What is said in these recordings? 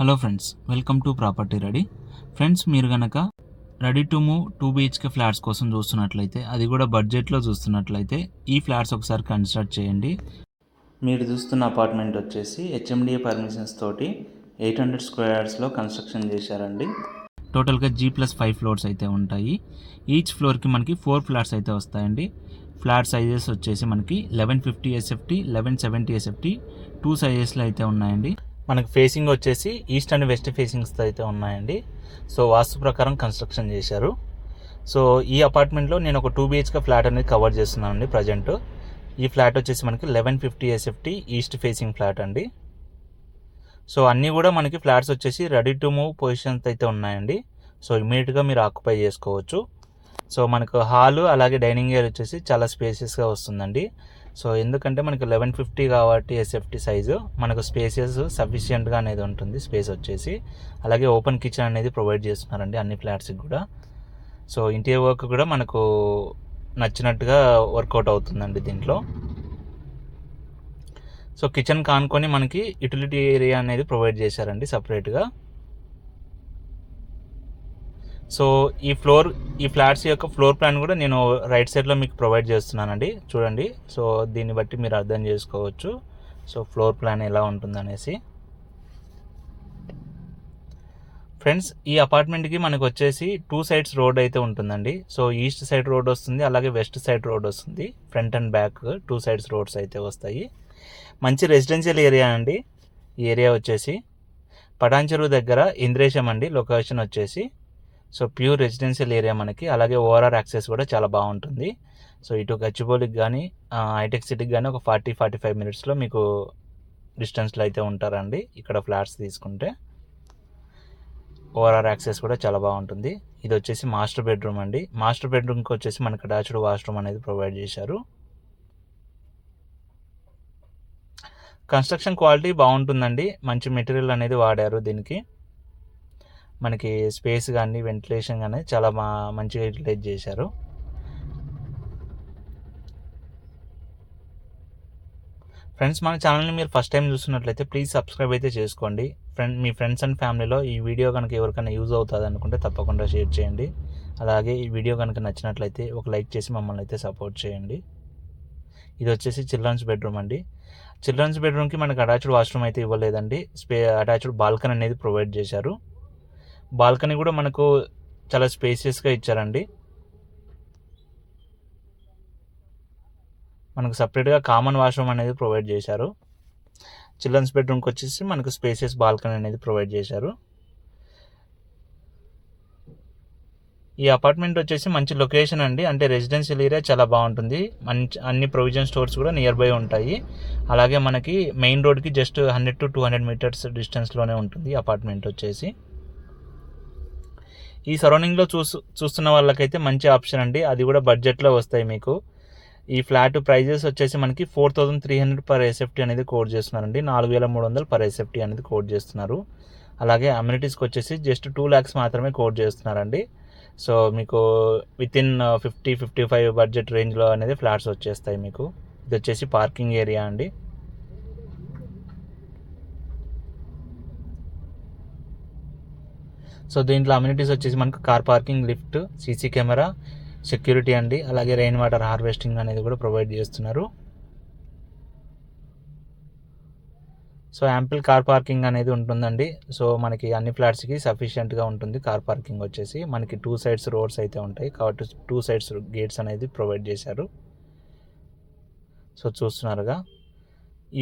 Hello friends, welcome to property ready. Friends, మీరు కనుక ready to move 2 BHK flats కోసం చూస్తున్నట్లయితే, అది కూడా బడ్జెట్లో చూస్తున్నట్లయితే ఈ ఫ్లాట్స్ ఒకసారి కన్సిడర్ చేయండి. మీరు చూస్తున్న అపార్ట్మెంట్ వచ్చేసి HMDA పర్మిషన్స్ తోటి 800 స్క్వేర్ యార్డ్స్లో కన్స్ట్రక్షన్ చేశారండి. టోటల్గా G+5 ఫ్లోర్స్ అయితే ఉంటాయి. ఈచ్ ఫ్లోర్కి మనకి 4 ఫ్లాట్స్ అయితే వస్తాయండి. ఫ్లాట్ సైజెస్ వచ్చేసి మనకి 1150 SFT, 1170 SFT 2 సైజెస్లో అయితే ఉన్నాయండి. మనకి ఫేసింగ్ వచ్చేసి ఈస్ట్ అండ్ వెస్ట్ ఫేసింగ్స్తో అయితే ఉన్నాయండి. సో వాస్తు ప్రకారం కన్స్ట్రక్షన్ చేశారు. సో ఈ అపార్ట్మెంట్లో నేను ఒక 2 BHK ఫ్లాట్ అనేది కవర్ చేస్తున్నాను అండి ప్రజెంట్. ఈ ఫ్లాట్ వచ్చేసి మనకి 1150 SFT ఈస్ట్ ఫేసింగ్ ఫ్లాట్ అండి. సో అన్నీ కూడా మనకి ఫ్లాట్స్ వచ్చేసి రెడీ టు మూవ్ పొజిషన్స్ అయితే ఉన్నాయండి. సో ఇమీడియట్గా మీరు ఆక్యుపై చేసుకోవచ్చు. సో మనకు హాలు అలాగే డైనింగ్ ఏరియా వచ్చేసి చాలా స్పేసియస్గా వస్తుందండి. సో ఎందుకంటే మనకి 1150 కాబట్టి SFT సైజు మనకు స్పేసెస్ సఫిషియెంట్గా అనేది ఉంటుంది. స్పేస్ వచ్చేసి అలాగే ఓపెన్ కిచెన్ అనేది ప్రొవైడ్ చేస్తున్నారండి అన్ని ఫ్లాట్స్కి కూడా. సో ఇంటీరియర్ వర్క్ కూడా మనకు నచ్చినట్టుగా వర్కౌట్ అవుతుందండి దీంట్లో. సో కిచెన్ కానుకొని మనకి యూటిలిటీ ఏరియా అనేది ప్రొవైడ్ చేశారండి సపరేట్గా. సో ఈ ఫ్లాట్స్ యొక్క ఫ్లోర్ ప్లాన్ కూడా నేను రైట్ సైడ్లో మీకు ప్రొవైడ్ చేస్తున్నానండి, చూడండి. సో దీన్ని బట్టి మీరు అర్థం చేసుకోవచ్చు సో ఫ్లోర్ ప్లాన్ ఎలా ఉంటుందనేసి. ఫ్రెండ్స్, ఈ అపార్ట్మెంట్కి మనకు వచ్చేసి 2 సైడ్స్ రోడ్ అయితే ఉంటుందండి. సో ఈస్ట్ సైడ్ రోడ్ వస్తుంది, అలాగే వెస్ట్ సైడ్ రోడ్ వస్తుంది. Front and back 2 sides roads అయితే వస్తాయి. మంచి రెసిడెన్షియల్ ఏరియా అండి. ఈ ఏరియా వచ్చేసి పటాన్చెరువు దగ్గర ఇంద్రేశం అండి లొకేషన్ వచ్చేసి. సో ప్యూర్ రెసిడెన్షియల్ ఏరియా మనకి. అలాగే ఓఆర్ఆర్ యాక్సెస్ కూడా చాలా బాగుంటుంది. సో ఇటు గచ్చిబౌలికి కానీ హైటెక్ సిటీకి కానీ ఒక 40-45 మినిట్స్లో మీకు డిస్టెన్స్లో అయితే ఉంటారండి ఇక్కడ ఫ్లాట్స్ తీసుకుంటే. ఓఆర్ఆర్ యాక్సెస్ కూడా చాలా బాగుంటుంది. ఇది వచ్చేసి మాస్టర్ బెడ్రూమ్ అండి. మాస్టర్ బెడ్రూమ్కి వచ్చేసి మనకి అటాచ్డ్ వాష్రూమ్ అనేది ప్రొవైడ్ చేశారు. కన్స్ట్రక్షన్ క్వాలిటీ బాగుంటుందండి. మంచి మెటీరియల్ అనేది వాడారు దీనికి. మనకి స్పేస్ కానీ వెంటిలేషన్ కానీ చాలా మంచిగా యూటిలైజ్ చేశారు. ఫ్రెండ్స్, మన ఛానల్ని మీరు ఫస్ట్ టైం చూస్తున్నట్లయితే ప్లీజ్ సబ్స్క్రైబ్ అయితే చేసుకోండి. మీ ఫ్రెండ్స్ అండ్ ఫ్యామిలీలో ఈ వీడియో కనుక ఎవరికైనా యూజ్ అవుతుంది అనుకుంటే తప్పకుండా షేర్ చేయండి. అలాగే ఈ వీడియో కనుక నచ్చినట్లయితే ఒక లైక్ చేసి మమ్మల్ని అయితే సపోర్ట్ చేయండి. ఇది వచ్చేసి చిల్డ్రన్స్ బెడ్రూమ్ అండి. చిల్డ్రన్స్ బెడ్రూమ్కి మనకి అటాచ్డ్ వాష్రూమ్ అయితే ఇవ్వలేదండి. అటాచ్డ్ బాల్కనీ అనేది ప్రొవైడ్ చేశారు. బాల్కనీ కూడా మనకు చాలా స్పేసియస్గా ఇచ్చారండి. మనకు సపరేట్గా కామన్ వాష్రూమ్ అనేది ప్రొవైడ్ చేశారు. చిల్డ్రన్స్ బెడ్రూమ్కి వచ్చేసి మనకు స్పేసియస్ బాల్కనీ అనేది ప్రొవైడ్ చేశారు. ఈ అపార్ట్మెంట్ వచ్చేసి మంచి లొకేషన్ అండి. అంటే రెసిడెన్షియల్ ఏరియా చాలా బాగుంటుంది. అన్ని ప్రొవిజన్ స్టోర్స్ కూడా నియర్ బై ఉంటాయి. అలాగే మనకి మెయిన్ రోడ్కి జస్ట్ 100-200 మీటర్స్ డిస్టెన్స్లోనే ఉంటుంది అపార్ట్మెంట్ వచ్చేసి. ఈ సరౌండింగ్లో చూస్తున్న వాళ్ళకైతే మంచి ఆప్షన్ అండి. అది కూడా బడ్జెట్లో వస్తాయి మీకు. ఈ ఫ్లాట్ ప్రైజెస్ వచ్చేసి మనకి 4300 పర్ SFT అనేది కోట్ చేస్తున్నారండి. 4300 పర్ SFT అనేది కోట్ చేస్తున్నారు. అలాగే అమ్యూనిటీస్కి వచ్చేసి జస్ట్ 2 lakhs మాత్రమే కోట్ చేస్తున్నారండి. సో మీకు వితిన్ 50-55 బడ్జెట్ రేంజ్లో అనేది ఫ్లాట్స్ వచ్చేస్తాయి మీకు. ఇది వచ్చేసి పార్కింగ్ ఏరియా అండి. సో దీంట్లో అమ్యూనిటీస్ వచ్చేసి మనకు car parking, lift, CC camera, security అండి. అలాగే రెయిన్ వాటర్ హార్వెస్టింగ్ అనేది కూడా ప్రొవైడ్ చేస్తున్నారు. సో యాంపిల్ కార్ పార్కింగ్ అనేది ఉంటుందండి. సో మనకి అన్ని ఫ్లాట్స్కి సఫిషియెంట్గా ఉంటుంది కార్ పార్కింగ్ వచ్చేసి. మనకి 2 సైడ్స్ రోడ్స్ అయితే ఉంటాయి కాబట్టి 2 సైడ్స్ గేట్స్ అనేది ప్రొవైడ్ చేశారు. సో చూస్తున్నారుగా,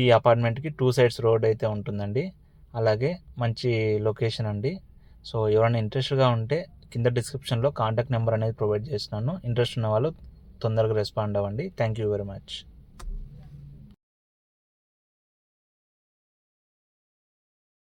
ఈ అపార్ట్మెంట్కి 2 సైడ్స్ రోడ్ అయితే ఉంటుందండి. అలాగే మంచి లొకేషన్ అండి. సో ఎవరైనా ఇంట్రెస్ట్గా ఉంటే కింద డిస్క్రిప్షన్లో కాంటాక్ట్ నెంబర్ అనేది ప్రొవైడ్ చేస్తున్నాను. ఇంట్రెస్ట్ ఉన్న వాళ్ళు తొందరగా రెస్పాండ్ అవ్వండి. Thank you very much.